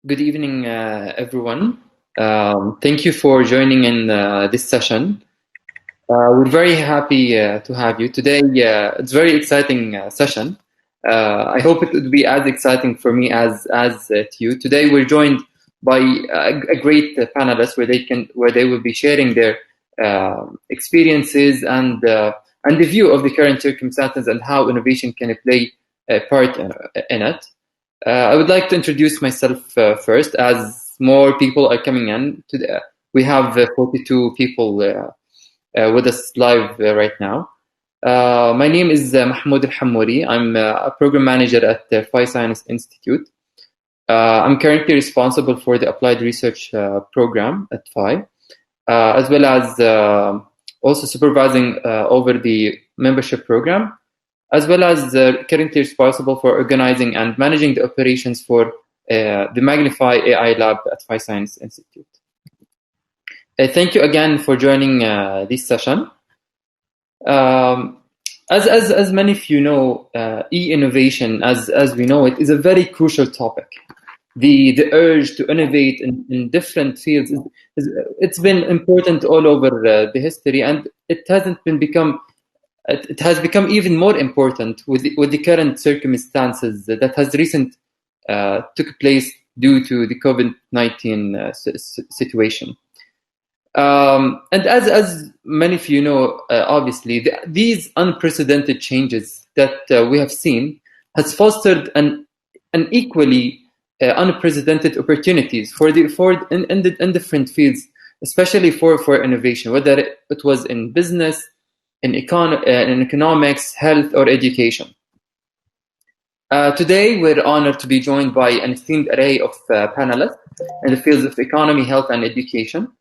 Good evening, everyone. Thank you for joining in this session. We're very happy to have you today. It's a very exciting session. I hope it would be as exciting for me as to you. Today, we're joined by a great panelist where they will be sharing their experiences and the view of the current circumstances and how innovation can play a part in it. I would like to introduce myself first, as more people are coming in. We have 42 people with us live right now. My name is Mahmoud Al-Hammouri. I'm a program manager at the Phi Science Institute. I'm currently responsible for the applied research program at Phi, as well as also supervising over the membership program, as well as currently responsible for organizing and managing the operations for the Magnify AI Lab at Phi Science Institute. Thank you again for joining this session. As many of you know, e-innovation, as we know it, is a very crucial topic. The urge to innovate in different fields, it's been important all over the history, and it has become even more important with the current circumstances that has took place due to the COVID-19 situation. And as many of you know, obviously, these unprecedented changes that we have seen has fostered an equally unprecedented opportunities in different fields, especially for innovation, whether it was in business, in economics, health, or education. Today, we're honored to be joined by an esteemed array of panelists in the fields of economy, health, and education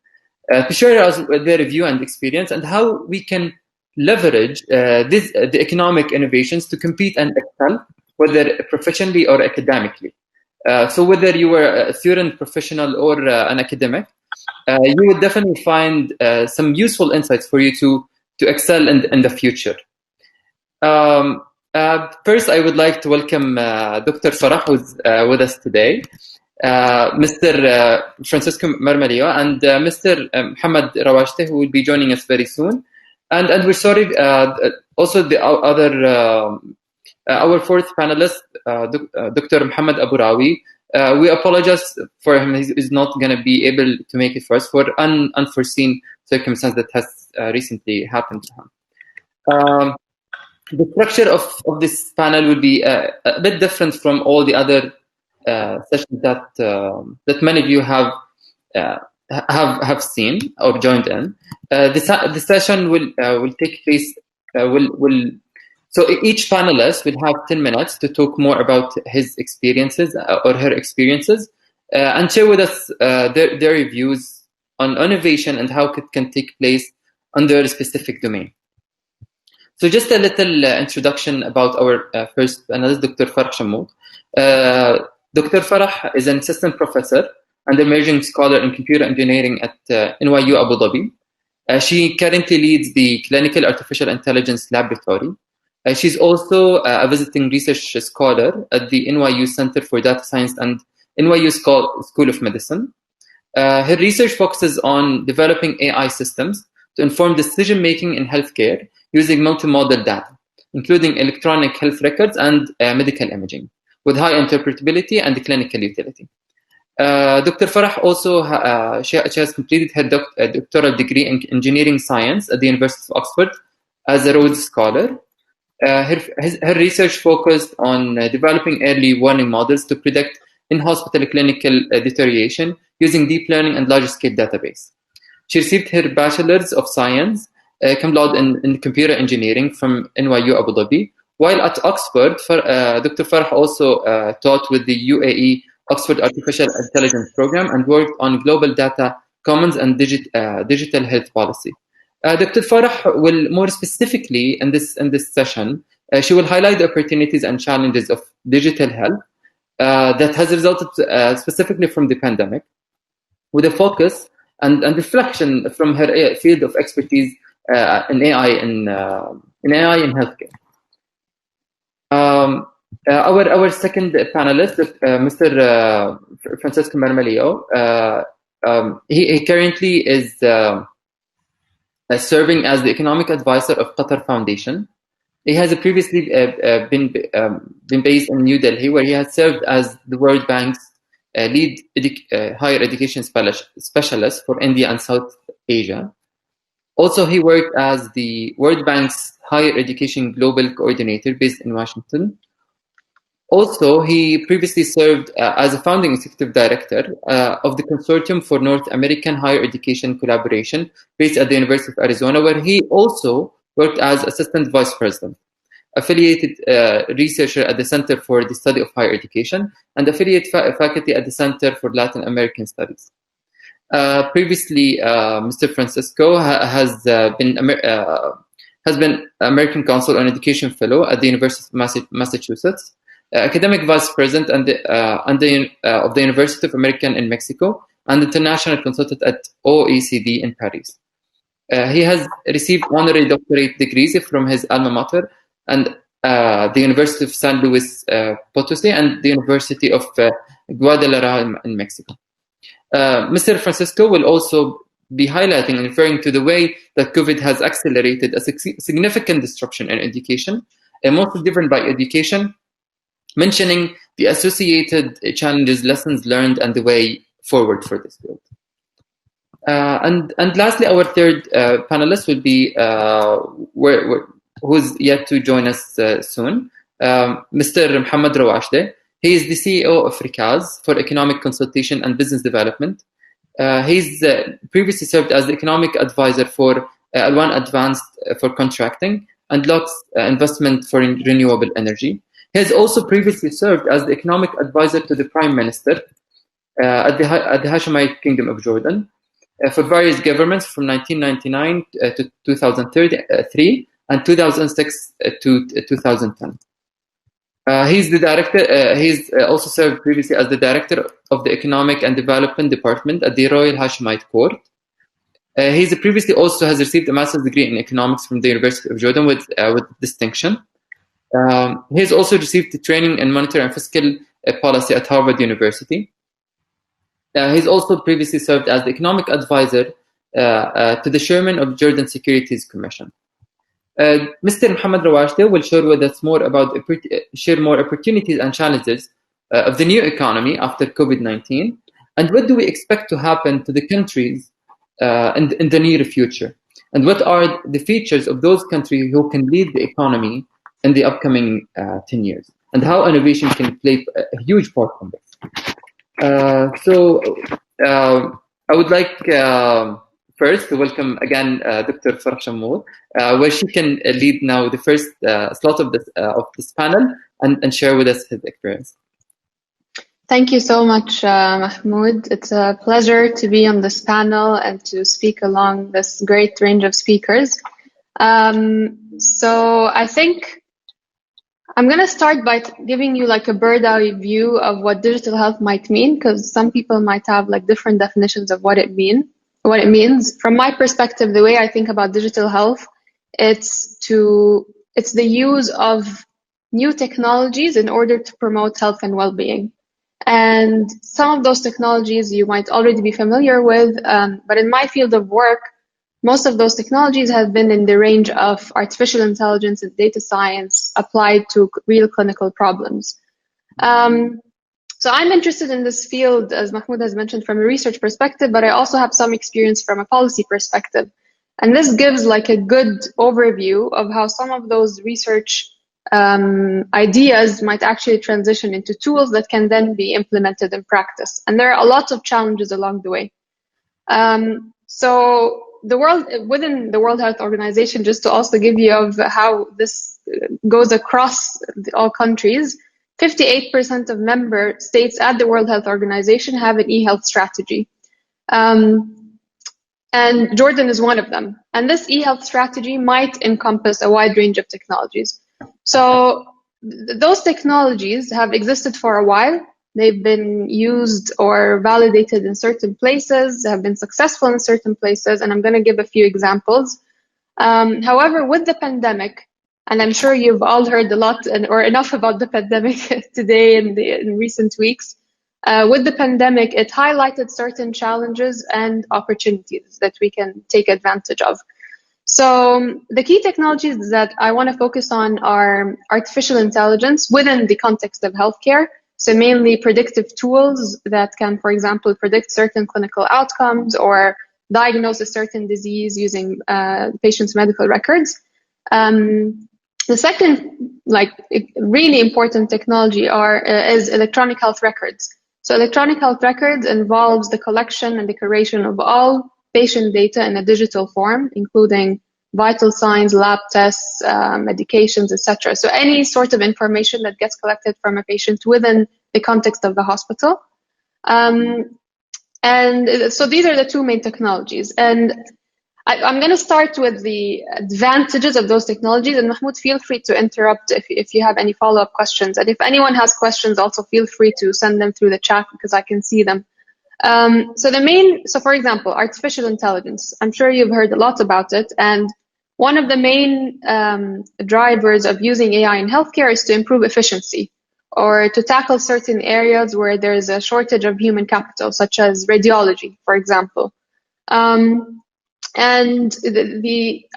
to share us their view and experience and how we can leverage the economic innovations to compete and excel, whether professionally or academically. So whether you were a student, professional, or an academic, you would definitely find some useful insights for you to excel in the future. First, I would like to welcome Dr. Farah, who's with us today, Mr. Francisco Marmarillo, and Mr. Mohammed Rawashte, who will be joining us very soon. And we're sorry, also the other, our fourth panelist, Dr. Mohammed Abu Rawi. We apologize for him. He's not going to be able to make it first for unforeseen circumstance that has recently happened to him. The structure of this panel will be a bit different from all the other sessions that many of you have seen or joined in. The session will take place. So each panelist will have 10 minutes to talk more about his experiences or her experiences and share with us their views on innovation and how it can take place under a specific domain. So just a little introduction about our first panelist, Dr. Farah Shammoud. Dr. Farah is an assistant professor and emerging scholar in computer engineering at NYU Abu Dhabi. She currently leads the Clinical Artificial Intelligence Laboratory. She's also a visiting research scholar at the NYU Center for Data Science and NYU School of Medicine. Her research focuses on developing AI systems to inform decision-making in healthcare using multimodal data, including electronic health records and medical imaging, with high interpretability and clinical utility. Dr. Farah also she has completed her doctoral degree in engineering science at the University of Oxford as a Rhodes Scholar. Her research focused on developing early warning models to predict in-hospital clinical deterioration using deep learning and large-scale database. She received her Bachelor's of Science cum laude in computer engineering from NYU Abu Dhabi. While at Oxford, Dr. Farah also taught with the UAE Oxford Artificial Intelligence Program and worked on global data commons and digital health policy. Dr. Farah will more specifically in this session, she will highlight the opportunities and challenges of digital health that has resulted specifically from the pandemic, with a focus and reflection from her field of expertise in AI in healthcare. Our second panelist, Mr. Francisco Marmolio, he currently is serving as the economic advisor of Qatar Foundation. He has previously been based in New Delhi, where he has served as the World Bank's lead higher education specialist for India and South Asia. Also, he worked as the World Bank's higher education global coordinator based in Washington. Also, he previously served as a founding executive director of the Consortium for North American Higher Education Collaboration based at the University of Arizona, where he also worked as assistant vice president, affiliated researcher at the Center for the Study of Higher Education, and affiliate faculty at the Center for Latin American Studies. Previously, Mr. Francisco has been American Council on Education Fellow at the University of Massachusetts, academic vice president of the University of America in Mexico, and international consultant at OECD in Paris. He has received honorary doctorate degrees from his alma mater and the University of San Luis Potosi and the University of Guadalajara in Mexico. Mr. Francisco will also be highlighting and referring to the way that COVID has accelerated a significant disruption in education, mostly driven by education, mentioning the associated challenges, lessons learned, and the way forward for this field. And lastly, our third panelist will be who's yet to join us soon, Mr. Mohammed Rawashde. He is the CEO of RIKAZ for Economic Consultation and Business Development. He's previously served as the economic advisor for Al-Wan Advanced for contracting and LOTS investment for renewable energy. He has also previously served as the economic advisor to the Prime Minister at the Hashemite Kingdom of Jordan for various governments from 1999 to 2003 and 2006 to 2010. He's the director. He's also served previously as the director of the Economic and Development Department at the Royal Hashemite Court. He's previously also has received a master's degree in economics from the University of Jordan with distinction. He has also received the training in monetary and fiscal policy at Harvard University. He's also previously served as the economic advisor to the chairman of Jordan Securities Commission. Mr. Mohammed Rawashde will share with us more about share more opportunities and challenges of the new economy after COVID-19, and what do we expect to happen to the countries in the near future, and what are the features of those countries who can lead the economy in the upcoming 10 years, and how innovation can play a huge part in this. So I would like first to welcome again Dr. Farah Shammour, where she can lead now the first slot of this panel and share with us his experience. Thank you so much, Mahmoud. It's a pleasure to be on this panel and to speak along this great range of speakers. So I think I'm going to start by giving you like a bird's eye view of what digital health might mean, because some people might have like different definitions of what it means. From my perspective, the way I think about digital health, it's the use of new technologies in order to promote health and well-being. And some of those technologies you might already be familiar with, but in my field of work, most of those technologies have been in the range of artificial intelligence and data science applied to real clinical problems. So I'm interested in this field, as Mahmoud has mentioned, from a research perspective, but I also have some experience from a policy perspective. And this gives like a good overview of how some of those research ideas might actually transition into tools that can then be implemented in practice. And there are a lot of challenges along the way. So within the World Health Organization, just to also give you of how this goes across all countries, 58% of member states at the World Health Organization have an e-health strategy. And Jordan is one of them. And this e-health strategy might encompass a wide range of technologies. So those technologies have existed for a while. They've been used or validated in certain places, have been successful in certain places, and I'm going to give a few examples. However, with the pandemic, And I'm sure you've all heard a lot or enough about the pandemic today and in recent weeks. With the pandemic, it highlighted certain challenges and opportunities that we can take advantage of. So the key technologies that I want to focus on are artificial intelligence within the context of healthcare. So mainly predictive tools that can, for example, predict certain clinical outcomes or diagnose a certain disease using patients' medical records. The second, really important technology is electronic health records. So electronic health records involves the collection and the curation of all patient data in a digital form, including vital signs, lab tests, medications, etc. So any sort of information that gets collected from a patient within the context of the hospital. And so these are the two main technologies. And I'm going to start with the advantages of those technologies, and Mahmoud, feel free to interrupt if you have any follow-up questions. And if anyone has questions, also feel free to send them through the chat because I can see them. So for example, artificial intelligence. I'm sure you've heard a lot about it. And one of the main drivers of using AI in healthcare is to improve efficiency or to tackle certain areas where there's a shortage of human capital, such as radiology, for example. And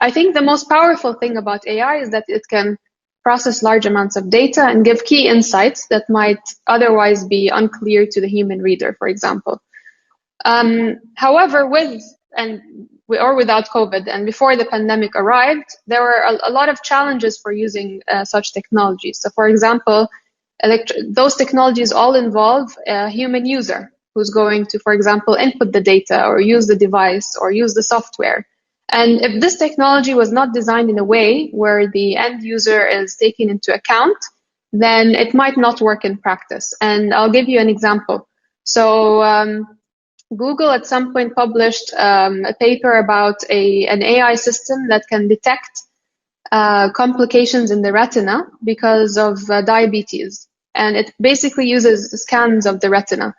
I think the most powerful thing about AI is that it can process large amounts of data and give key insights that might otherwise be unclear to the human reader, for example. However, with or without COVID and before the pandemic arrived, there were a lot of challenges for using such technologies. So, for example, those technologies all involve a human user who's going to, for example, input the data or use the device or use the software. And if this technology was not designed in a way where the end user is taken into account, then it might not work in practice. And I'll give you an example. So Google at some point published a paper about an AI system that can detect complications in the retina because of diabetes. And it basically uses scans of the retina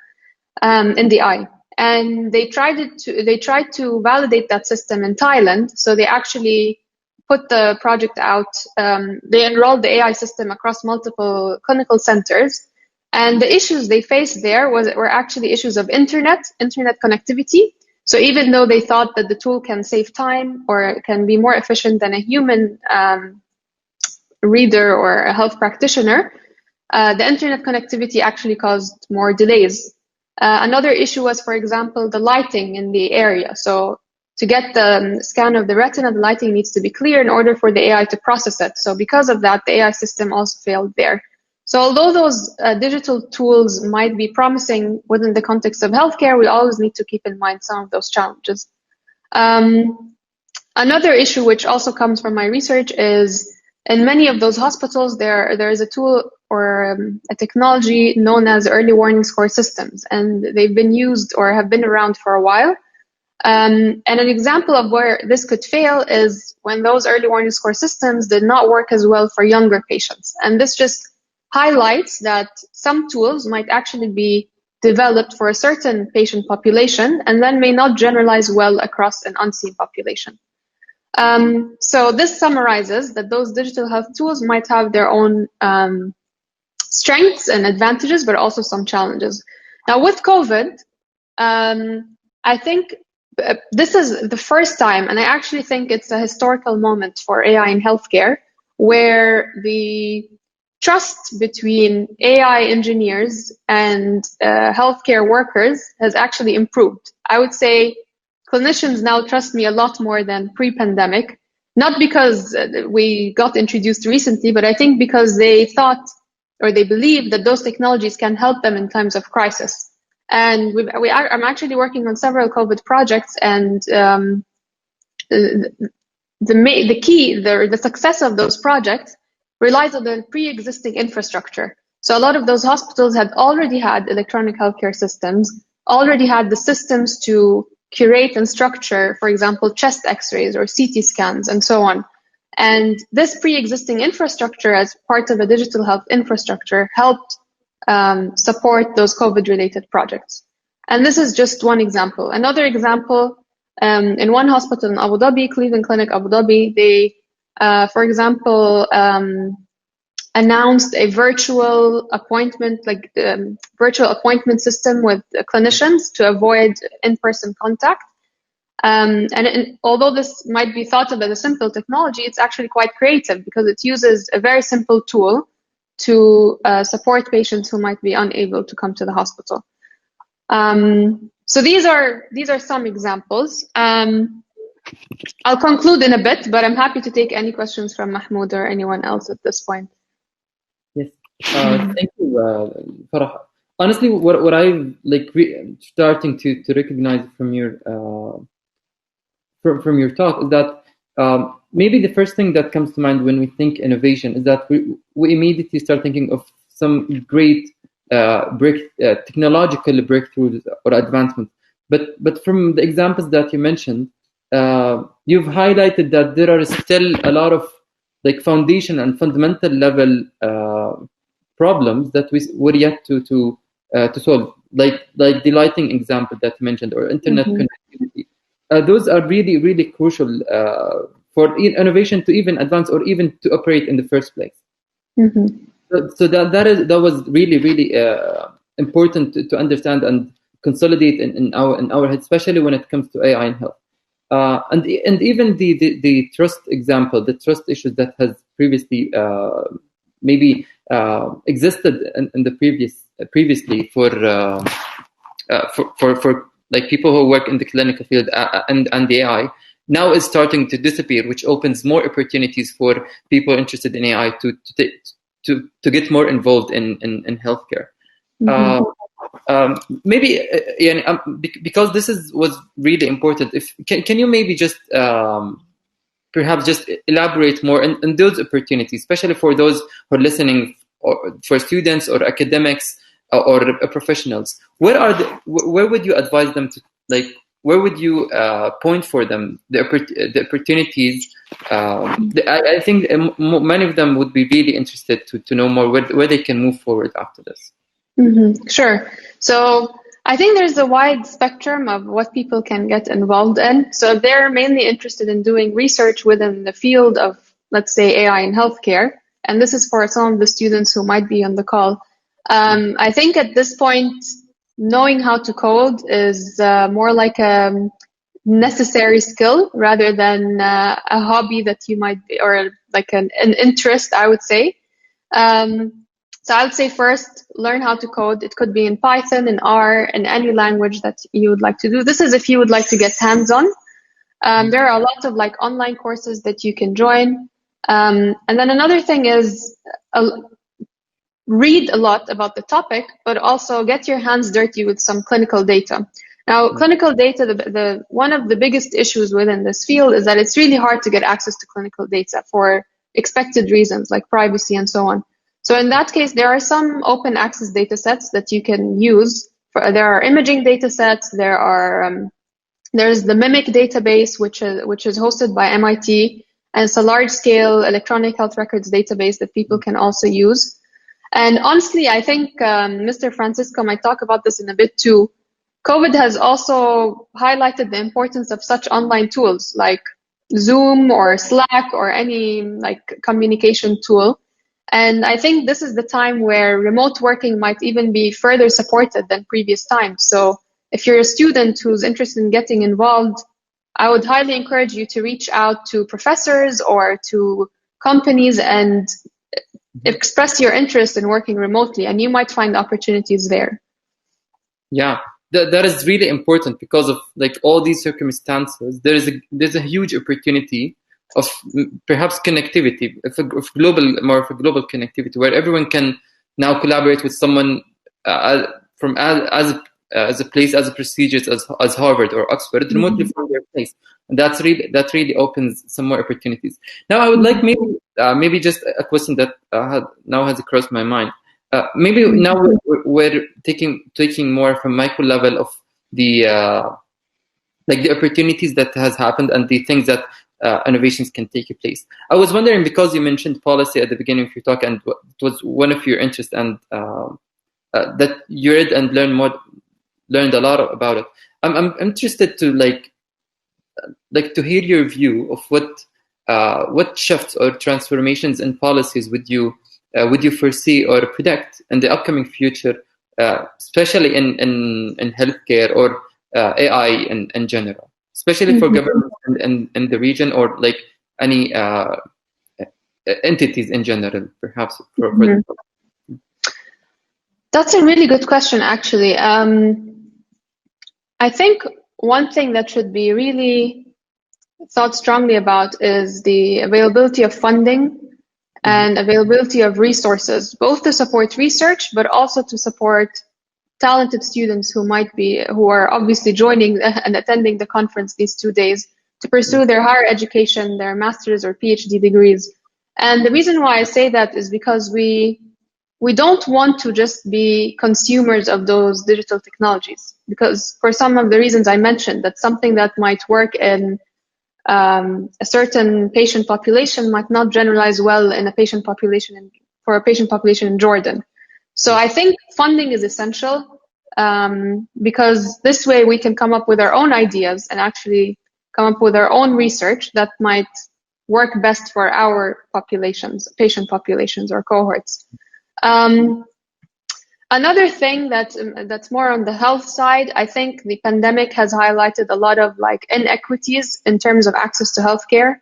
in the eye. And they tried to validate that system in Thailand. So they actually put the project out. They enrolled the AI system across multiple clinical centers. And the issues they faced there were actually issues of internet connectivity. So even though they thought that the tool can save time or can be more efficient than a human reader or a health practitioner, the internet connectivity actually caused more delays. Another issue was, for example, the lighting in the area. So to get the scan of the retina, the lighting needs to be clear in order for the AI to process it. So because of that, the AI system also failed there. So although those digital tools might be promising within the context of healthcare, we always need to keep in mind some of those challenges. Another issue which also comes from my research is in many of those hospitals, there is a tool or a technology known as early warning score systems, and they've been used or have been around for a while. And an example of where this could fail is when those early warning score systems did not work as well for younger patients. And this just highlights that some tools might actually be developed for a certain patient population and then may not generalize well across an unseen population. So this summarizes that those digital health tools might have their own strengths and advantages, but also some challenges. Now with COVID, I think this is the first time, and I actually think it's a historical moment for AI in healthcare, where the trust between AI engineers and healthcare workers has actually improved. I would say clinicians now trust me a lot more than pre-pandemic, not because we got introduced recently, but I think because they thought or they believe that those technologies can help them in times of crisis. And I'm actually working on several COVID projects, and the success of those projects relies on the pre-existing infrastructure. So a lot of those hospitals had already had electronic healthcare systems, already had the systems to curate and structure, for example, chest x-rays or CT scans and so on. And this pre-existing infrastructure as part of a digital health infrastructure helped support those COVID-related projects. And this is just one example. Another example, in one hospital in Abu Dhabi, Cleveland Clinic Abu Dhabi, they For example, announced a virtual appointment, virtual appointment system with clinicians to avoid in-person contact. Although this might be thought of as a simple technology, it's actually quite creative because it uses a very simple tool to support patients who might be unable to come to the hospital. So these are some examples. I'll conclude in a bit, but I'm happy to take any questions from Mahmoud or anyone else at this point. Yes, thank you, Farah. Honestly, what I starting to recognize from your from your talk is that maybe the first thing that comes to mind when we think innovation is that we immediately start thinking of some great technological breakthroughs or advancements. But from the examples that you mentioned, you've highlighted that there are still a lot of foundation and fundamental level problems that we're yet to solve, like the lighting example that you mentioned, or internet connectivity. Those are really, really crucial for innovation to even advance or even to operate in the first place. So that was really, really important to understand and consolidate in our head, especially when it comes to AI in health. And even the trust example, the trust issues that has previously maybe existed in the previously for people who work in the clinical field and the AI now is starting to disappear, which opens more opportunities for people interested in AI to get more involved in healthcare. Maybe because this was really important. Can you maybe just perhaps just elaborate more on those opportunities, especially for those who are listening, or for students or academics or professionals? Where would you advise them to, where would you point for them the opportunities? I think many of them would be really interested to know more where they can move forward after this. Sure. So I think there's a wide spectrum of what people can get involved in. So if they're mainly interested in doing research within the field of, let's say, AI in healthcare, and this is for some of the students who might be on the call, I think at this point, knowing how to code is more like a necessary skill rather than a hobby that you might be, or like an interest, I would say. So I would say first, learn how to code. It could be in Python, in R, in any language that you would like to do. This is if you would like to get hands-on. There are a lot of online courses that you can join. And then another thing is read a lot about the topic, but also get your hands dirty with some clinical data. Now, clinical data, the one of the biggest issues within this field is that it's really hard to get access to clinical data for expected reasons like privacy and so on. So in that case, there are some open access data sets that you can use. There are imaging data sets. There's the MIMIC database, which is hosted by MIT, and it's a large-scale electronic health records database that people can also use. And honestly, I think Mr. Francisco might talk about this in a bit too. COVID has also highlighted the importance of such online tools like Zoom or Slack or any communication tool. And I think this is the time where remote working might even be further supported than previous times. So if you're a student who's interested in getting involved, I would highly encourage you to reach out to professors or to companies and express your interest in working remotely, and you might find opportunities there. Yeah, that is really important because of all these circumstances. There's a huge opportunity of perhaps connectivity, more of a global connectivity, where everyone can now collaborate with someone from as a place as prestigious as Harvard or Oxford, remotely from their place. And that really opens some more opportunities. Now, I would like maybe just a question that now has crossed my mind. Maybe now we're taking more from micro level of the the opportunities that has happened and the things that innovations can take place. I was wondering, because you mentioned policy at the beginning of your talk, and it was one of your interests, and that you read and learned a lot about it. I'm interested to to hear your view of what what shifts or transformations in policies would you foresee or predict in the upcoming future, especially in healthcare or AI in general, especially for governments in the region, or like any entities in general, perhaps for the That's a really good question, actually. I think one thing that should be really thought strongly about is the availability of funding and availability of resources, both to support research, but also to support talented students who are obviously joining and attending the conference these 2 days to pursue their higher education, their master's or PhD degrees. And the reason why I say that is because we don't want to just be consumers of those digital technologies, because for some of the reasons I mentioned, that something that might work in a certain patient population might not generalize well in a patient population for a patient population in Jordan. So I think funding is essential, because this way we can come up with our own ideas and actually come up with our own research that might work best for our populations, patient populations or cohorts. Another thing that's more on the health side, I think the pandemic has highlighted a lot of inequities in terms of access to healthcare.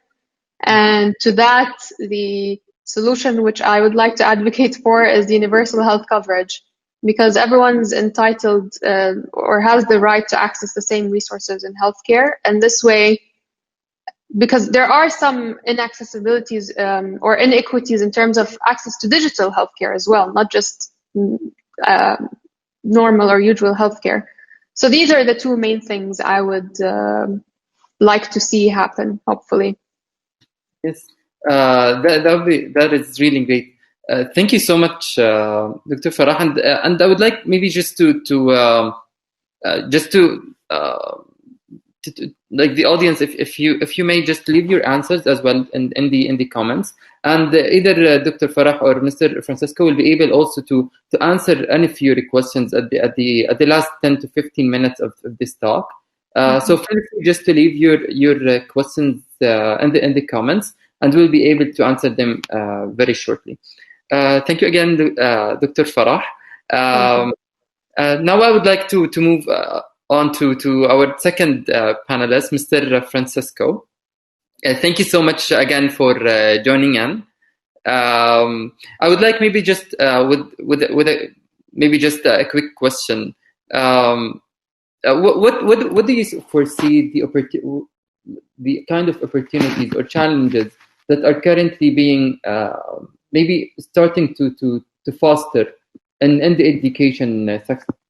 And to that, the solution which I would like to advocate for is universal health coverage, because everyone's entitled or has the right to access the same resources in healthcare. And this way, because there are some inaccessibilities or inequities in terms of access to digital healthcare as well, not just normal or usual healthcare. So these are the two main things I would like to see happen, hopefully. Yes, that is really great. Thank you so much, Dr. Farah, and I would like maybe just to like the audience, if you may just leave your answers as well in the comments, and either Dr. Farah or Mr. Francisco will be able also to answer any of your questions at the last 10 to 15 minutes of this talk. So feel free just to leave your questions in the comments, and we'll be able to answer them very shortly. Thank you again, Dr. Farah. Now I would like to move on to our second panelist, Mr. Francisco. Thank you so much again for joining in. I would like maybe just maybe just a quick question. What do you foresee the kind of opportunities or challenges that are currently being maybe starting to foster in the education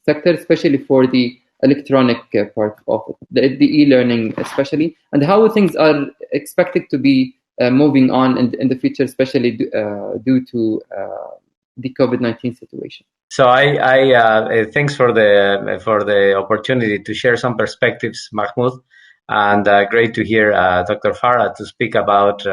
sector, especially for the electronic part of it, the e-learning especially, and how things are expected to be moving on in the future, especially due to the COVID-19 situation? So I thanks for the opportunity to share some perspectives, Mahmoud, and great to hear Dr. Farah to speak about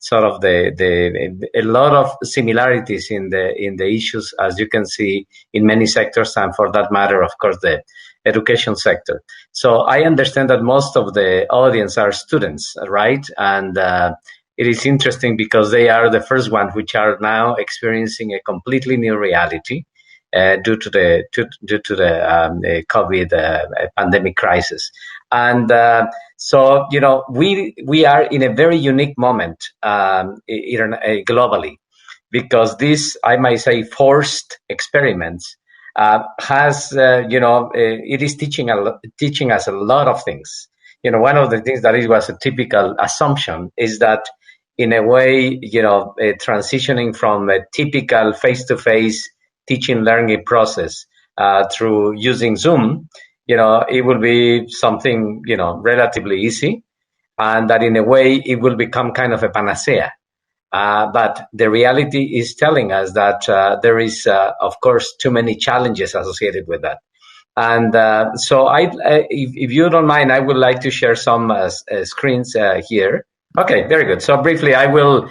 sort of a lot of similarities in the issues, as you can see in many sectors, and for that matter, of course, the education sector. So I understand that most of the audience are students, right? And it is interesting because they are the first ones which are now experiencing a completely new reality due to the COVID pandemic crisis. And so, you know, we are in a very unique moment globally, because this, I might say, forced experiments has, it is teaching us a lot of things. You know, one of the things that it was a typical assumption is that, in a way, transitioning from a typical face-to-face teaching learning process through using Zoom, it will be something, relatively easy, and that in a way it will become kind of a panacea. But the reality is telling us that there is, of course, too many challenges associated with that. And so if you don't mind, I would like to share some screens here. Okay, very good. So briefly, I will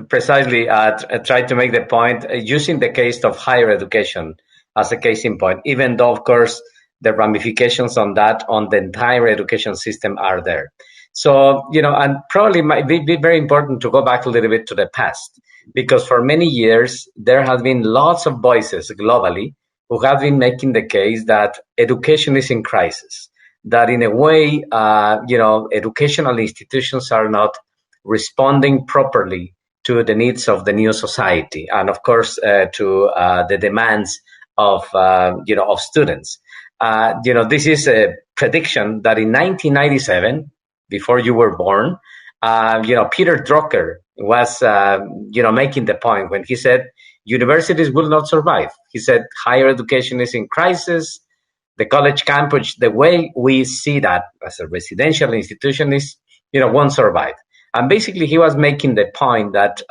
precisely try to make the point using the case of higher education as a case in point, even though, of course, the ramifications on that, on the entire education system are there. So, and probably might be very important to go back a little bit to the past, because for many years, there have been lots of voices globally who have been making the case that education is in crisis, that in a way, educational institutions are not responding properly to the needs of the new society, and of course, to the demands of students. This is a prediction that in 1997, before you were born, Peter Drucker was, making the point when he said universities will not survive. He said higher education is in crisis. The college campus, the way we see that as a residential institution, is, won't survive. And basically, he was making the point that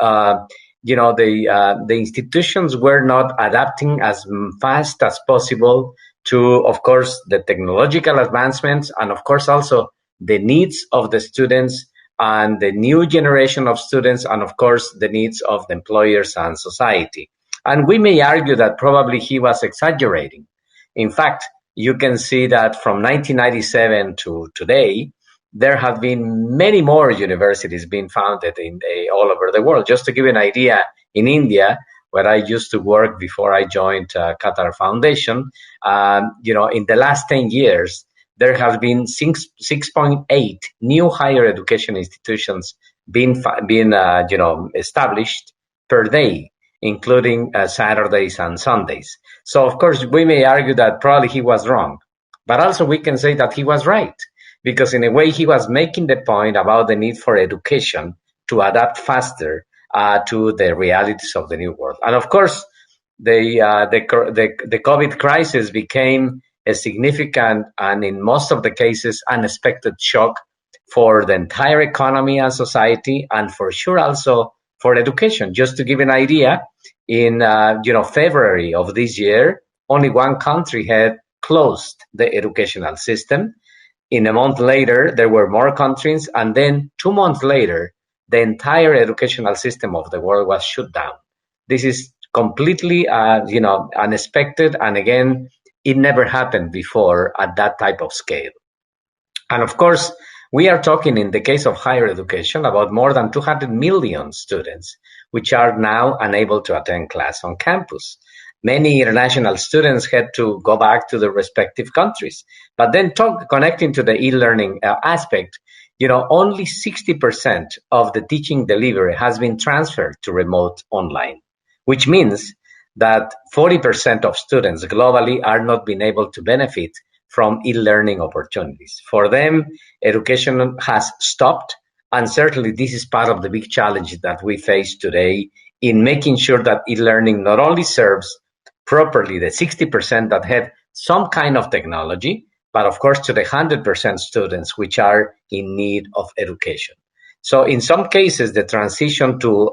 the institutions were not adapting as fast as possible to, of course, the technological advancements, and of course also the needs of the students and the new generation of students, and of course the needs of the employers and society. And we may argue that probably he was exaggerating. In fact, you can see that from 1997 to today, there have been many more universities being founded all over the world. Just to give you an idea, in India, where I used to work before I joined Qatar Foundation, in the last 10 years, there have been 6.8 new higher education institutions being established per day, including Saturdays and Sundays. So, of course, we may argue that probably he was wrong, but also we can say that he was right, because in a way he was making the point about the need for education to adapt faster to the realities of the new world. And of course, the COVID crisis became a significant and in most of the cases unexpected shock for the entire economy and society, and for sure also for education. Just to give an idea, in February of this year, only one country had closed the educational system. In a month later, there were more countries, and then 2 months later, the entire educational system of the world was shut down. This is completely, unexpected, and again, it never happened before at that type of scale. And of course, we are talking in the case of higher education about more than 200 million students, which are now unable to attend class on campus. Many international students had to go back to their respective countries. But then connecting to the e-learning aspect, only 60% of the teaching delivery has been transferred to remote online, which means that 40% of students globally are not being able to benefit from e-learning opportunities. For them, education has stopped, and certainly this is part of the big challenge that we face today in making sure that e-learning not only serves properly the 60% that have some kind of technology, but of course to the 100% students which are in need of education. So in some cases, the transition to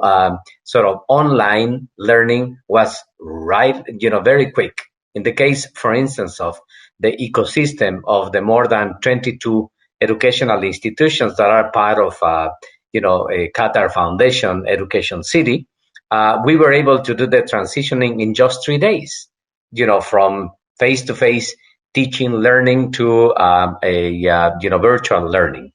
sort of online learning was very quick. In the case, for instance, of the ecosystem of the more than 22 educational institutions that are part of, a Qatar Foundation Education City, we were able to do the transitioning in just 3 days, from face-to-face teaching, learning to virtual learning.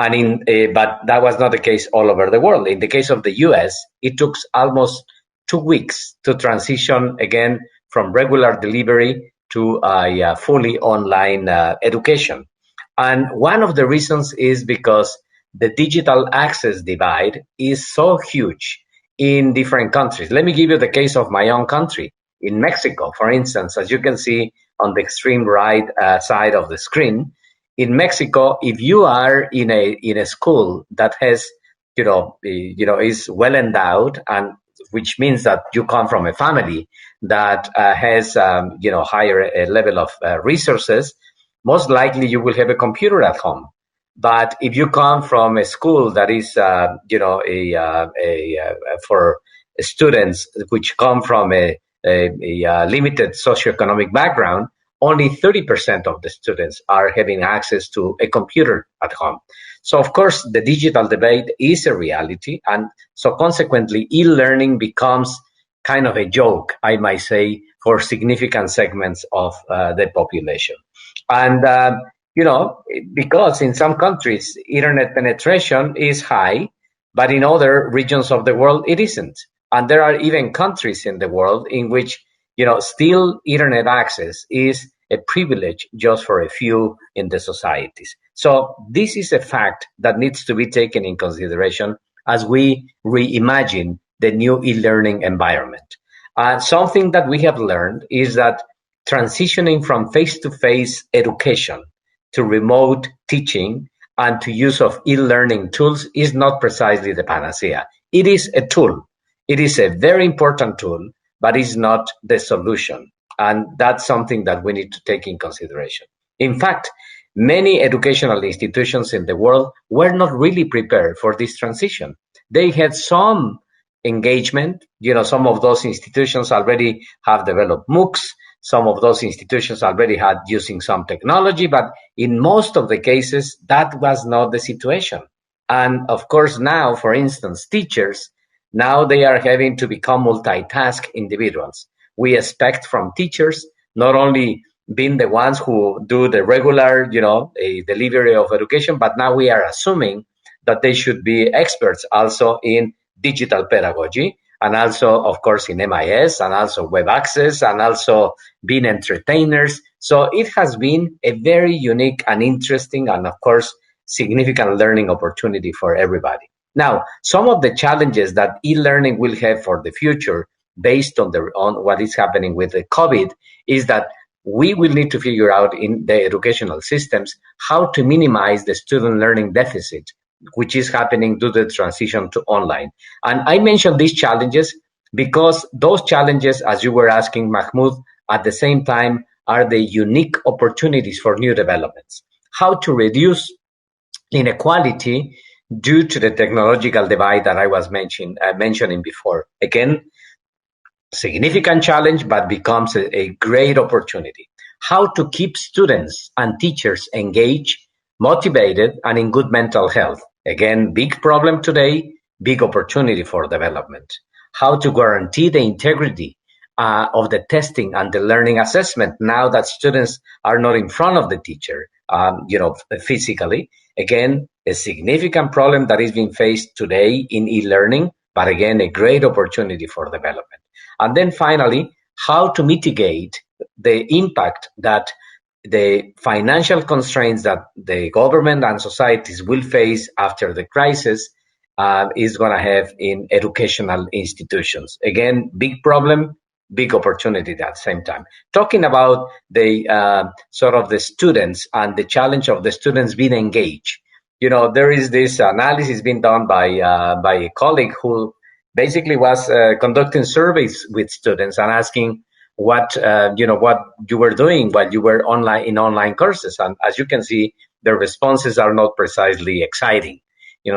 And but that was not the case all over the world. In the case of the US, it took almost 2 weeks to transition again from regular delivery to a fully online education. And one of the reasons is because the digital access divide is so huge in different countries. Let me give you the case of my own country. In Mexico, for instance, as you can see on the extreme right side of the screen, in Mexico, if you are in a school that has, is well endowed, and which means that you come from a family that has, higher level of resources, most likely you will have a computer at home. But if you come from a school that is, for students which come from a limited socioeconomic background, only 30% of the students are having access to a computer at home. So, of course, the digital debate is a reality. And so consequently, e-learning becomes kind of a joke, I might say, for significant segments of the population. And because in some countries, internet penetration is high, but in other regions of the world, it isn't. And there are even countries in the world in which, still internet access is a privilege just for a few in the societies. So this is a fact that needs to be taken in consideration as we reimagine the new e-learning environment. Something that we have learned is that transitioning from face-to-face education to remote teaching and to use of e-learning tools is not precisely the panacea. It is a tool. It is a very important tool, but it's not the solution. And that's something that we need to take in consideration. In fact, many educational institutions in the world were not really prepared for this transition. They had some engagement. Some of those institutions already have developed MOOCs. Some of those institutions already had using some technology, but in most of the cases, that was not the situation. And of course, now, for instance, teachers, now they are having to become multitask individuals. We expect from teachers not only being the ones who do the regular, a delivery of education, but now we are assuming that they should be experts also in digital pedagogy, and also, of course, in MIS, and also web access, and also being entertainers. So it has been a very unique and interesting, and of course, significant learning opportunity for everybody. Now, some of the challenges that e-learning will have for the future, based on what is happening with the COVID, is that we will need to figure out in the educational systems how to minimize the student learning deficit, which is happening due to the transition to online. And I mentioned these challenges because those challenges, as you were asking, Mahmoud, at the same time are the unique opportunities for new developments. How to reduce inequality due to the technological divide that I was mentioning before. Again, significant challenge, but becomes a great opportunity. How to keep students and teachers engaged, motivated, and in good mental health. Again, big problem today, big opportunity for development. How to guarantee the integrity of the testing and the learning assessment now that students are not in front of the teacher, physically. Again, a significant problem that is being faced today in e-learning, but again, a great opportunity for development. And then finally, how to mitigate the impact that the financial constraints that the government and societies will face after the crisis is going to have in educational institutions. Again, big problem, big opportunity at the same time. Talking about the sort of the students and the challenge of the students being engaged. There is this analysis being done by a colleague who basically was conducting surveys with students and asking what you were doing while you were online courses. And as you can see, the responses are not precisely exciting.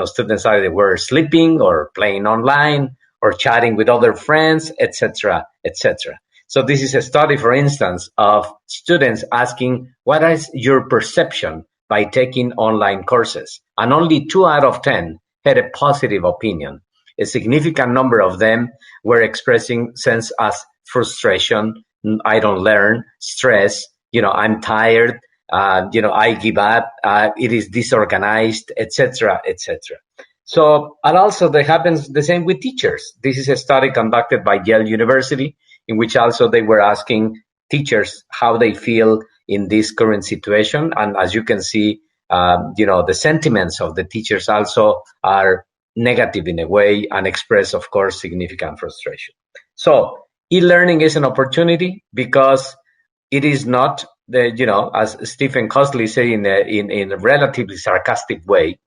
Students either were sleeping or playing online or chatting with other friends, etc., etc. So this is a study, for instance, of students asking, what is your perception by taking online courses? And only 2 out of 10 had a positive opinion. A significant number of them were expressing sense as frustration, I don't learn, stress, I'm tired, I give up, it is disorganized, etc., etc. So, and also that happens the same with teachers. This is a study conducted by Yale University, in which also they were asking teachers how they feel in this current situation. And as you can see, the sentiments of the teachers also are negative in a way and express, of course, significant frustration. So e-learning is an opportunity because it is not as Stephen Costley said in a relatively sarcastic way,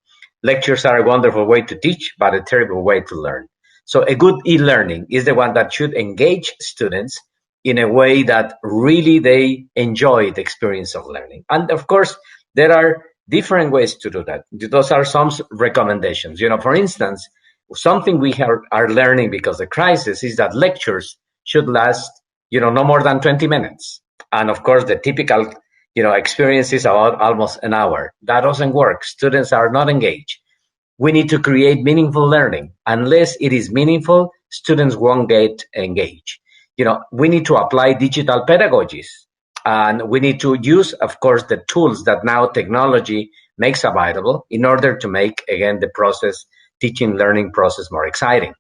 lectures are a wonderful way to teach, but a terrible way to learn. So a good e-learning is the one that should engage students in a way that really they enjoy the experience of learning. And of course, there are different ways to do that. Those are some recommendations. For instance, something we are learning because of the crisis is that lectures should last, no more than 20 minutes. And of course, the typical, experience is about almost an hour. That doesn't work. Students are not engaged. We need to create meaningful learning. Unless it is meaningful, students won't get engaged. We need to apply digital pedagogies. And we need to use, of course, the tools that now technology makes available in order to make, again, the process, teaching, learning process more exciting.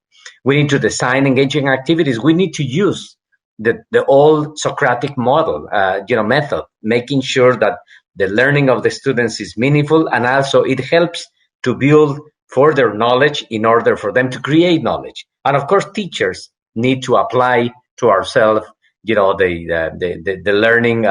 We need to design engaging activities. We need to use the old Socratic model, method, making sure that the learning of the students is meaningful, and also it helps to build further knowledge in order for them to create knowledge. And of course, teachers need to apply to ourselves, the learning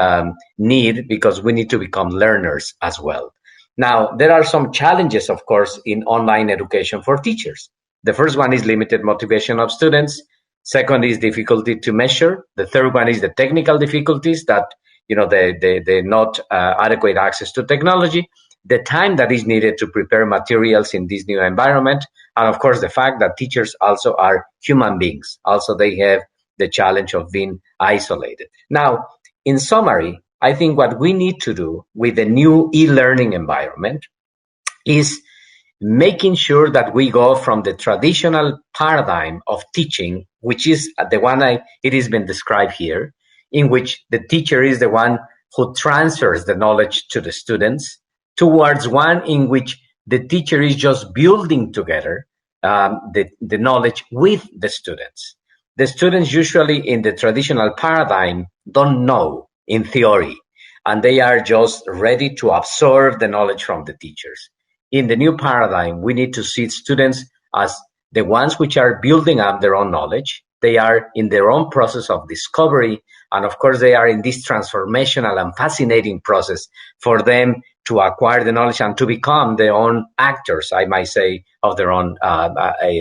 need, because we need to become learners as well. Now, there are some challenges, of course, in online education for teachers. The first one is limited motivation of students. Second is difficulty to measure. The third one is the technical difficulties that, the not adequate access to technology, the time that is needed to prepare materials in this new environment, and of course, the fact that teachers also are human beings. Also, they have the challenge of being isolated. Now, in summary, I think what we need to do with the new e-learning environment is making sure that we go from the traditional paradigm of teaching, which is the one it has been described here, in which the teacher is the one who transfers the knowledge to the students, towards one in which the teacher is just building together the knowledge with the students. The students usually in the traditional paradigm don't know in theory, and they are just ready to absorb the knowledge from the teachers. In the new paradigm, we need to see students as the ones which are building up their own knowledge. They are in their own process of discovery, and of course, they are in this transformational and fascinating process for them to acquire the knowledge and to become their own actors, I might say, of their own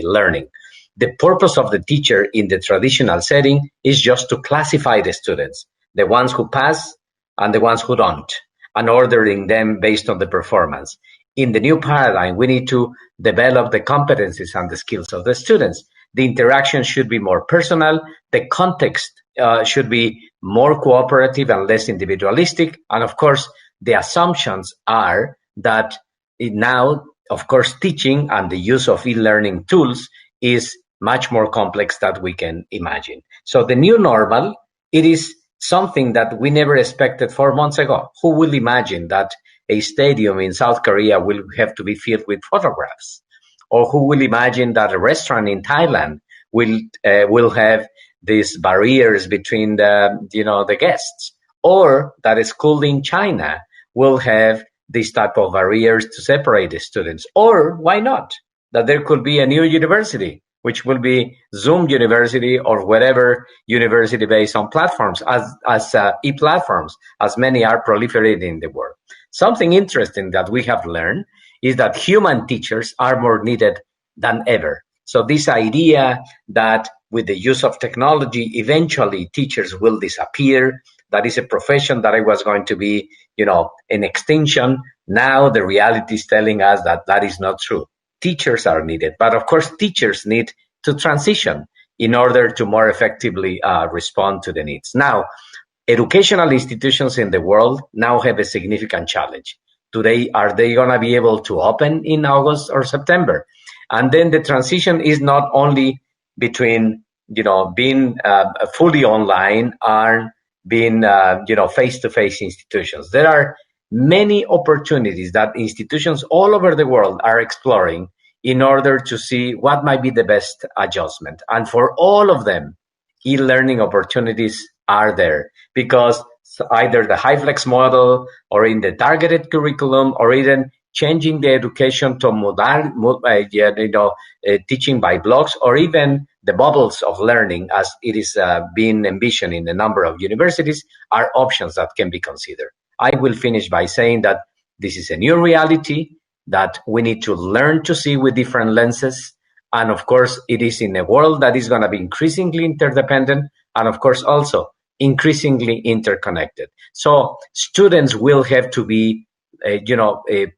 learning. The purpose of the teacher in the traditional setting is just to classify the students, the ones who pass and the ones who don't, and ordering them based on the performance. In the new paradigm, we need to develop the competencies and the skills of the students. The interaction should be more personal. The context should be more cooperative and less individualistic. And of course, the assumptions are that now, of course, teaching and the use of e-learning tools is much more complex than we can imagine. So the new normal, it is something that we never expected 4 months ago. Who will imagine that a stadium in South Korea will have to be filled with photographs? Or who will imagine that a restaurant in Thailand will have these barriers between the guests? Or that a school in China will have this type of barriers to separate the students? Or why not? That there could be a new university, which will be Zoom University or whatever university based on platforms as e-platforms, as many are proliferating in the world. Something interesting that we have learned is that human teachers are more needed than ever. So this idea that with the use of technology, eventually teachers will disappear, that is a profession that it was going to be, in extinction. Now the reality is telling us that that is not true. Teachers are needed, but of course teachers need to transition in order to more effectively respond to the needs. Now, educational institutions in the world now have a significant challenge. Today, are they going to be able to open in August or September? And then the transition is not only between, being fully online and being, face-to-face institutions. There are many opportunities that institutions all over the world are exploring in order to see what might be the best adjustment. And for all of them, e-learning opportunities are there, because either the HyFlex model or in the targeted curriculum or even changing the education to teaching by blocks, or even the bubbles of learning as it is being envisioned in a number of universities, are options that can be considered. I will finish by saying that this is a new reality that we need to learn to see with different lenses. And of course, it is in a world that is going to be increasingly interdependent and of course also increasingly interconnected. So students will have to be,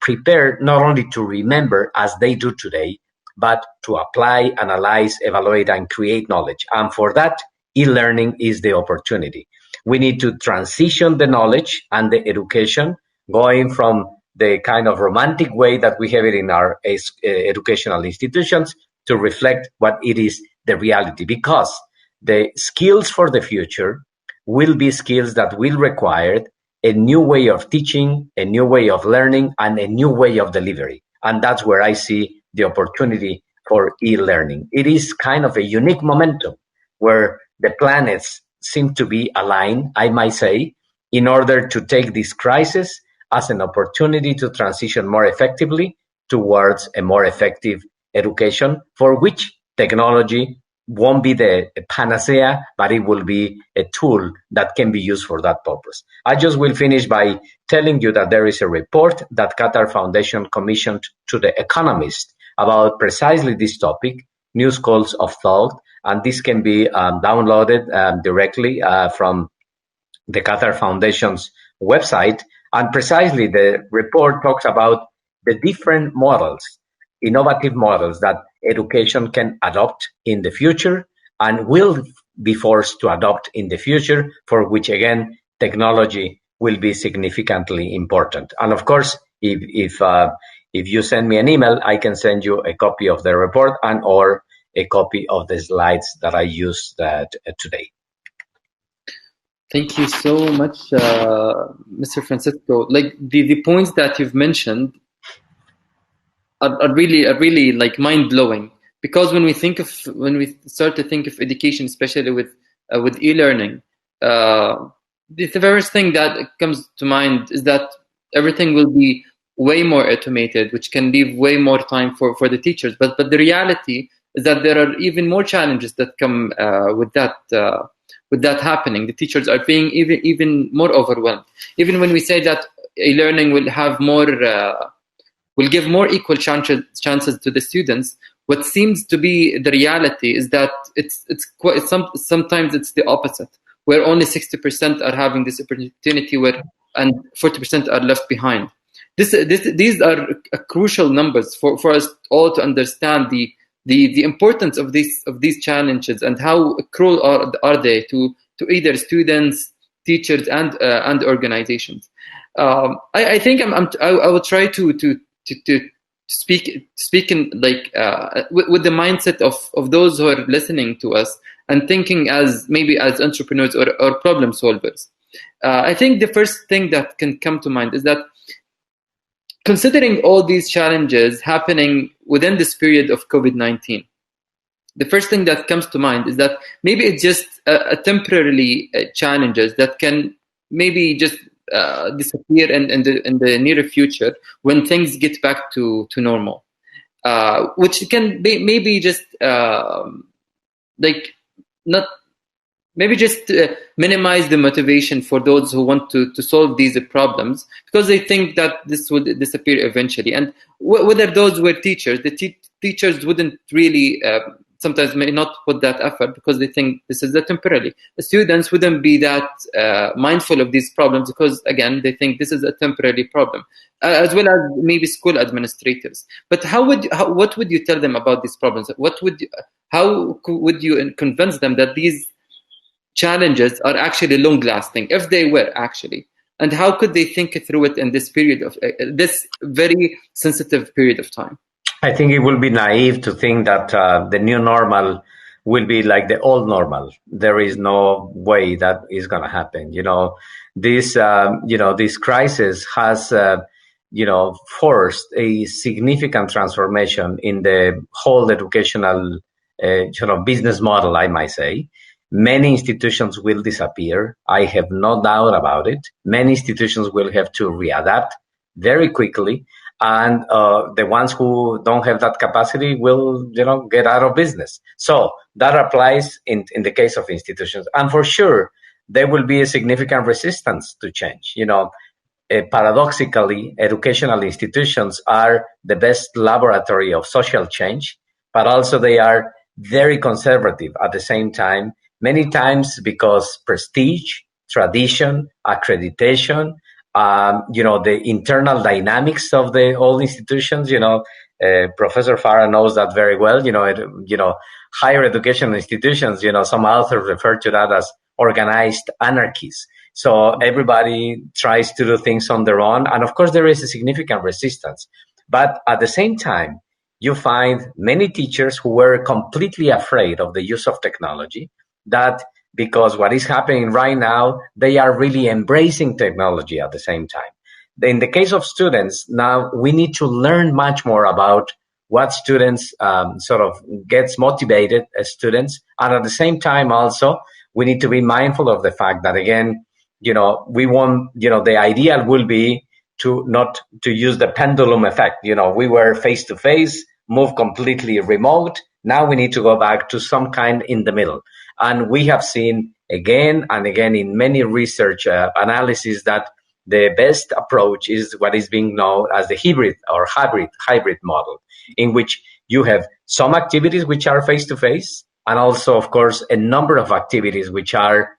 prepared not only to remember as they do today, but to apply, analyze, evaluate, and create knowledge. And for that, e-learning is the opportunity. We need to transition the knowledge and the education, going from the kind of romantic way that we have it in our educational institutions to reflect what it is, the reality. Because the skills for the future, will be skills that will require a new way of teaching, a new way of learning, and a new way of delivery. And that's where I see the opportunity for e-learning. It is kind of a unique momentum where the planets seem to be aligned, I might say, in order to take this crisis as an opportunity to transition more effectively towards a more effective education, for which technology won't be the panacea, but it will be a tool that can be used for that purpose. I just will finish by telling you that there is a report that Qatar Foundation commissioned to The Economist about precisely this topic, New Schools of Thought, and this can be downloaded directly from the Qatar Foundation's website. And precisely the report talks about the different models, innovative models that education can adopt in the future and will be forced to adopt in the future, for which, again, technology will be significantly important. And of course, if you send me an email, I can send you a copy of the report and or a copy of the slides that I used today. Thank you so much, Mr. Francisco. Like the points that you've mentioned are really like mind blowing, because when we start to think of education, especially with e-learning, the first thing that comes to mind is that everything will be way more automated, which can leave way more time for the teachers. But the reality is that there are even more challenges that come with that happening. The teachers are being even more overwhelmed. Even when we say that e-learning will have more, will give more equal chances to the students, what seems to be the reality is that sometimes it's the opposite, where only 60% are having this opportunity, and 40% are left behind. These are crucial numbers for us all to understand the importance of these challenges and how cruel are they to either students, teachers, and organizations. I think I will try to speak in like with the mindset of those who are listening to us and thinking as entrepreneurs or problem solvers. I think the first thing that can come to mind is that, considering all these challenges happening within this period of COVID-19, the first thing that comes to mind is that maybe it's just a temporarily challenges that can maybe just disappear in the near future when things get back to normal, which can be maybe just like not maybe just minimize the motivation for those who want to solve these problems, because they think that this will disappear eventually. And whether those were teachers, the teachers wouldn't really sometimes may not put that effort because they think this is temporary. The students wouldn't be that mindful of these problems because, again, they think this is a temporary problem, as well as maybe school administrators. But what would you tell them about these problems? How would you convince them that these challenges are actually long-lasting, if they were actually? And how could they think through it in this period of this very sensitive period of time? I think it will be naive to think that the new normal will be like the old normal. There is no way that is going to happen. This crisis has, forced a significant transformation in the whole educational, business model, I might say. Many institutions will disappear. I have no doubt about it. Many institutions will have to readapt very quickly. And the ones who don't have that capacity will, get out of business. So that applies in the case of institutions. And for sure, there will be a significant resistance to change. Paradoxically, educational institutions are the best laboratory of social change, but also they are very conservative at the same time, many times because prestige, tradition, accreditation, the internal dynamics of the old institutions. Professor Farah knows that very well. Higher education institutions. Some authors refer to that as organized anarchies. So everybody tries to do things on their own, and of course there is a significant resistance. But at the same time, you find many teachers who were completely afraid of the use of technology, that because what is happening right now, they are really embracing technology at the same time. In the case of students, now we need to learn much more about what students sort of gets motivated as students. And at the same time, also, we need to be mindful of the fact that, again, we want, the ideal will be to not to use the pendulum effect. We were face to face, move completely remote. Now we need to go back to some kind in the middle. And we have seen again and again in many research analyses that the best approach is what is being known as the hybrid model, in which you have some activities which are face to face, and also, of course, a number of activities which are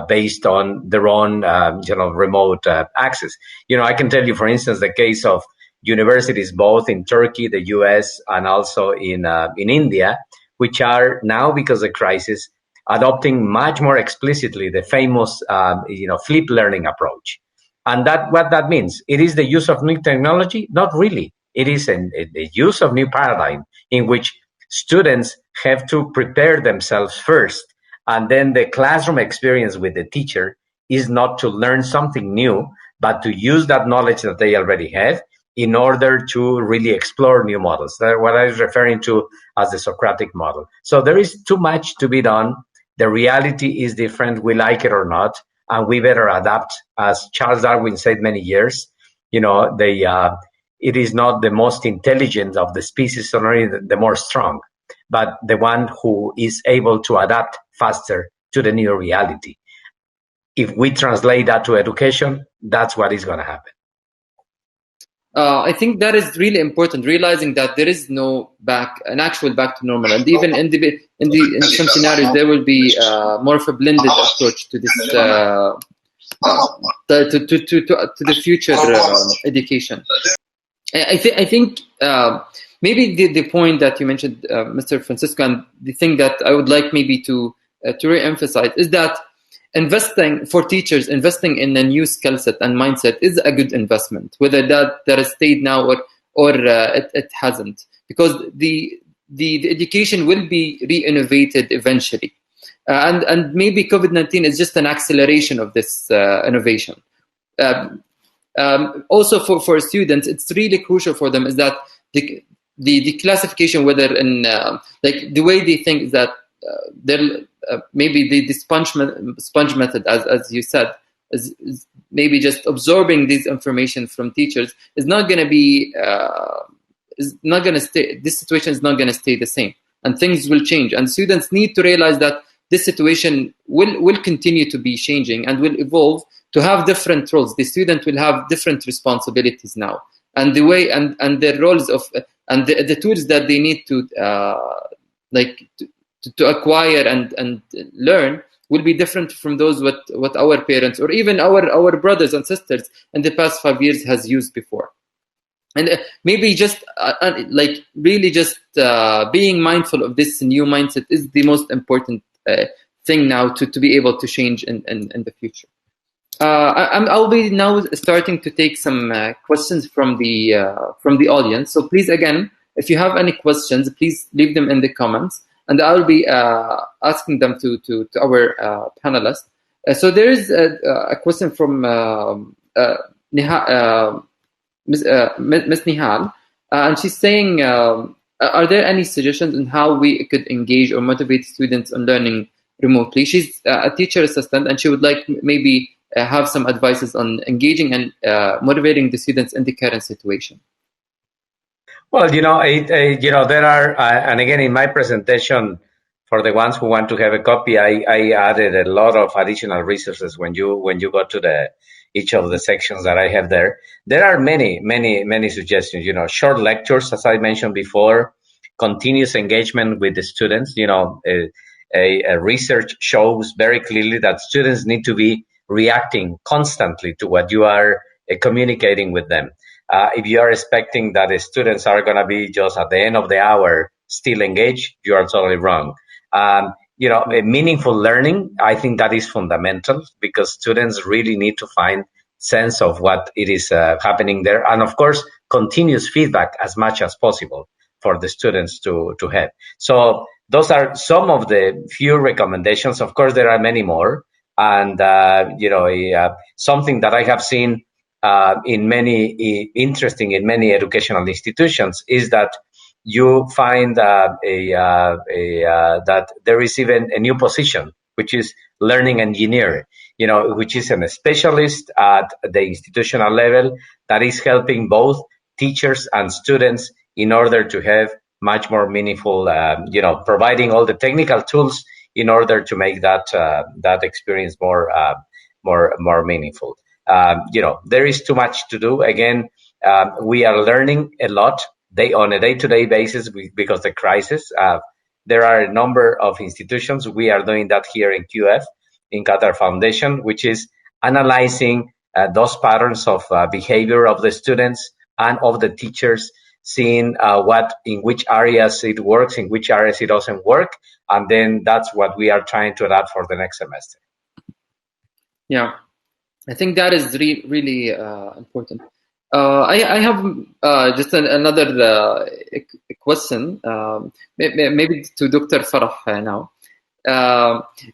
based on their own remote access. I can tell you, for instance, the case of universities both in Turkey, the US, and also in India, which are now, because of the crisis, adopting much more explicitly the famous flipped learning approach. And what that means, it is the use of new technology? Not really. It is the use of new paradigm in which students have to prepare themselves first, and then the classroom experience with the teacher is not to learn something new, but to use that knowledge that they already have in order to really explore new models. That's what I was referring to as the Socratic model. So there is too much to be done. The reality is different, we like it or not, and we better adapt. As Charles Darwin said many years, it is not the most intelligent of the species, only the more strong, but the one who is able to adapt faster to the new reality. If we translate that to education, that's what is going to happen. I think that is really important, realizing that there is no an actual back to normal, and even in some scenarios there will be more of a blended approach to this to the future education. I think maybe the point that you mentioned, Mr. Francisco, and the thing that I would like maybe to re-emphasize is that investing in a new skill set and mindset is a good investment, whether that has stayed now or it hasn't, because the education will be re-innovated eventually, and maybe COVID-19 is just an acceleration of this innovation. Also for students, it's really crucial for them is that the classification, whether in like the way they think is that maybe the sponge method, as you said, is maybe just absorbing this information from teachers is not going to be stay. This situation is not going to stay the same, and things will change. And students need to realize that this situation will continue to be changing and will evolve to have different roles. The student will have different responsibilities now, and the way and their roles of and the tools that they need to to acquire and learn will be different from those what our parents or even our brothers and sisters in the past 5 years has used before. And maybe just really just being mindful of this new mindset is the most important thing now to be able to change in the future. I'll be now starting to take some questions from the audience. So please, again, if you have any questions, please leave them in the comments, and I'll be asking them to our panelists. So there is a question from Ms. Nihal, and she's saying, are there any suggestions on how we could engage or motivate students on learning remotely? She's a teacher assistant, and she would like maybe have some advices on engaging and motivating the students in the current situation. Well, there are, and again, in my presentation, for the ones who want to have a copy, I added a lot of additional resources when you go to each of the sections that I have there. There are many suggestions. Short lectures, as I mentioned before, continuous engagement with the students. A research shows very clearly that students need to be reacting constantly to what you are communicating with them. If you are expecting that the students are going to be just at the end of the hour still engaged, you are totally wrong. A meaningful learning, I think that is fundamental, because students really need to find sense of what it is happening there. And of course, continuous feedback as much as possible for the students to have. So those are some of the few recommendations. Of course, there are many more. And, something that I have seen in many educational institutions is that you find that there is even a new position, which is learning engineer, which is a specialist at the institutional level that is helping both teachers and students in order to have much more meaningful, providing all the technical tools in order to make that experience more meaningful. There is too much to do. Again, we are learning a lot on a day-to-day basis because of the crisis. There are a number of institutions. We are doing that here in QF, in Qatar Foundation, which is analyzing those patterns of behavior of the students and of the teachers, seeing in which areas it works, in which areas it doesn't work, and then that's what we are trying to adapt for the next semester. Yeah, I think that is really important. I have just another question, maybe to Dr. Farah now.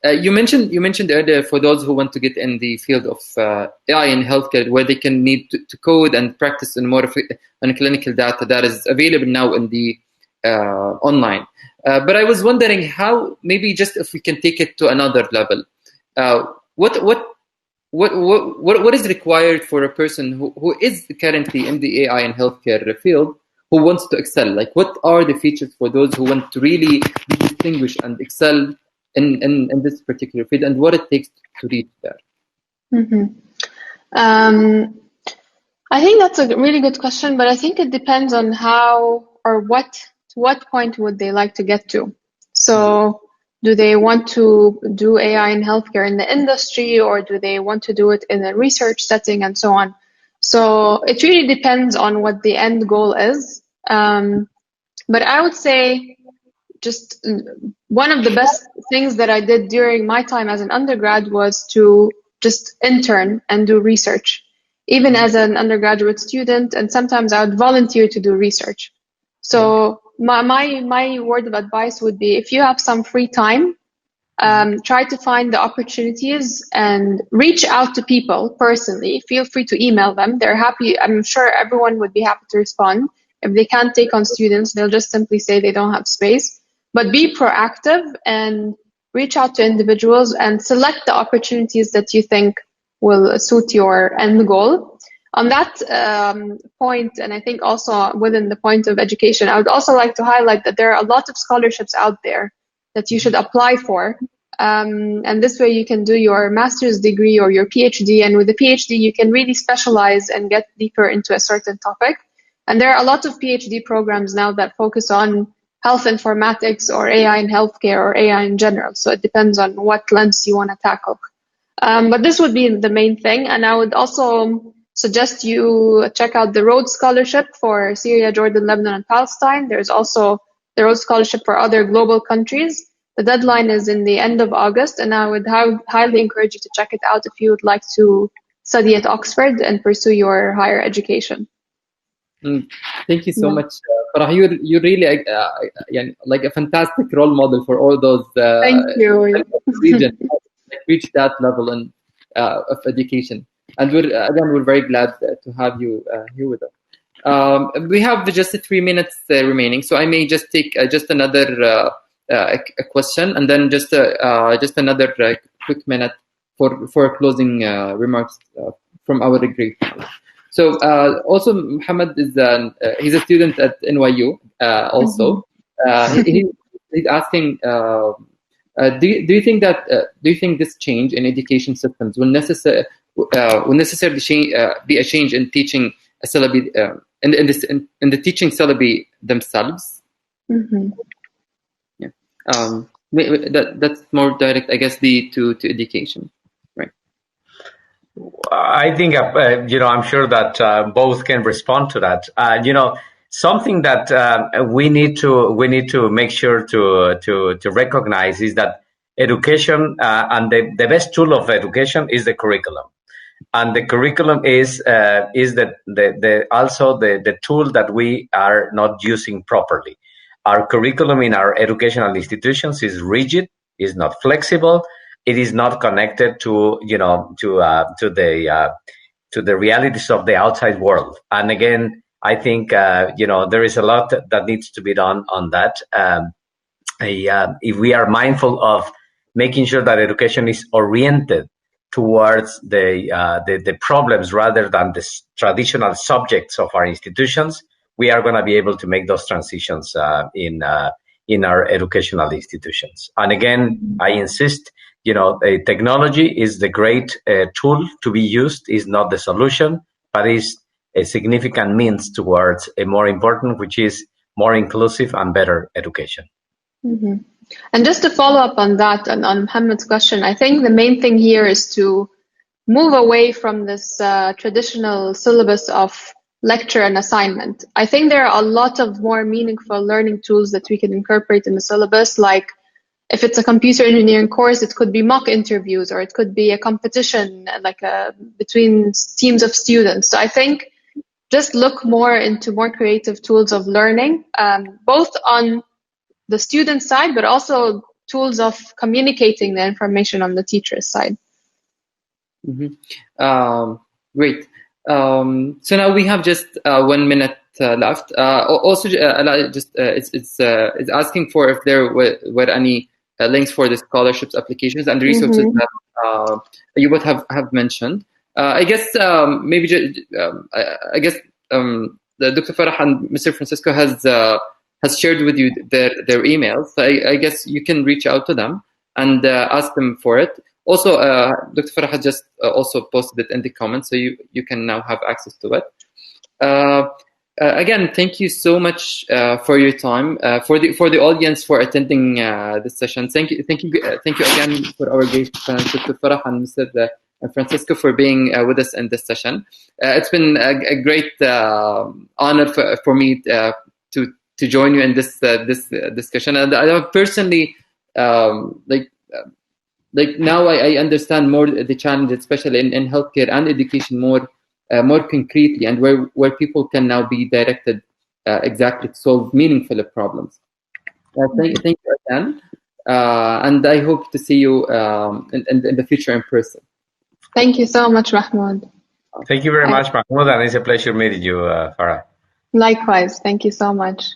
You mentioned earlier, for those who want to get in the field of AI in healthcare, where they can need to code and practice on clinical data that is available now in the online. But I was wondering how, maybe just if we can take it to another level, what is required for a person who is currently in the AI and healthcare field, who wants to excel? Like, what are the features for those who want to really distinguish and excel in this particular field, and what it takes to reach there? Mm-hmm. I think that's a really good question, but I think it depends on how or to what point would they like to get to. So do they want to do AI in healthcare in the industry, or do they want to do it in a research setting, and so on? So it really depends on what the end goal is. But I would say just one of the best things that I did during my time as an undergrad was to just intern and do research, even as an undergraduate student, and sometimes I would volunteer to do research. So my word of advice would be, if you have some free time, try to find the opportunities and reach out to people personally. Feel free to email them. They're happy. I'm sure everyone would be happy to respond. If they can't take on students, they'll just simply say they don't have space. But be proactive and reach out to individuals and select the opportunities that you think will suit your end goal. On that point, and I think also within the point of education, I would also like to highlight that there are a lot of scholarships out there that you should apply for. And this way you can do your master's degree or your PhD. And with the PhD, you can really specialize and get deeper into a certain topic. And there are a lot of PhD programs now that focus on health informatics or AI in healthcare or AI in general. So it depends on what lens you want to tackle. But this would be the main thing. And I would also suggest you check out the Rhodes Scholarship for Syria, Jordan, Lebanon, and Palestine. There's also the Rhodes Scholarship for other global countries. The deadline is in the end of August, and I would highly encourage you to check it out if you would like to study at Oxford and pursue your higher education. Thank you so much, Farah. You're really like a fantastic role model for all those Thank you. regions that reach that level of education. And we're very glad to have you here with us. We have just 3 minutes remaining, so I may just take just another a question, and then just another quick minute for closing remarks from our degree. So also, Muhammad is he's a student at NYU also. He's asking, do you think this change in education systems will necessarily be a change in teaching syllabi in the teaching syllabi themselves? Mm-hmm. Yeah, that's more direct, I guess, to education. I think, I'm sure that both can respond to that. Something that we need to make sure to recognize is that education and the best tool of education is the curriculum, and the curriculum is also the tool that we are not using properly. our curriculum in our educational institutions is rigid, is not flexible, it is not connected to the realities of the outside world. And again, I think there is a lot that needs to be done on that. If we are mindful of making sure that education is oriented towards the problems rather than the traditional subjects of our institutions, we are going to be able to make those transitions in our educational institutions. And again, I insist, technology is the great tool to be used, is not the solution, but is a significant means towards a more important, which is more inclusive and better education. Mm-hmm. And just to follow up on that, and on Mohammed's question, I think the main thing here is to move away from this traditional syllabus of lecture and assignment. I think there are a lot of more meaningful learning tools that we can incorporate in the syllabus, like if it's a computer engineering course, it could be mock interviews, or it could be a competition between teams of students. So I think just look more into more creative tools of learning, both on the student side, but also tools of communicating the information on the teacher's side. Mm-hmm. Great. So now we have just 1 minute left. Also, it's asking for if there were any links for the scholarships applications and resources that you would have mentioned. I guess maybe I guess the Dr. Farah and Mr. Francisco has shared with you their emails. So I guess you can reach out to them and ask them for it. Also, Dr. Farah has just also posted it in the comments, so you can now have access to it. Again, thank you so much for your time. For the audience for attending this session. Thank you again for our guests, Dr. Farah and Mr. Francisco, for being with us in this session. It's been a great honor for me to join you in this discussion, and I personally like now I understand more the challenge, especially in healthcare and education, more concretely, and where people can now be directed exactly to solve meaningful problems. Thank you again, and I hope to see you in the future in person. Thank you so much, Mahmoud. Thank you very much, Mahmoud, and it's a pleasure meeting you, Farah. Likewise. Thank you so much.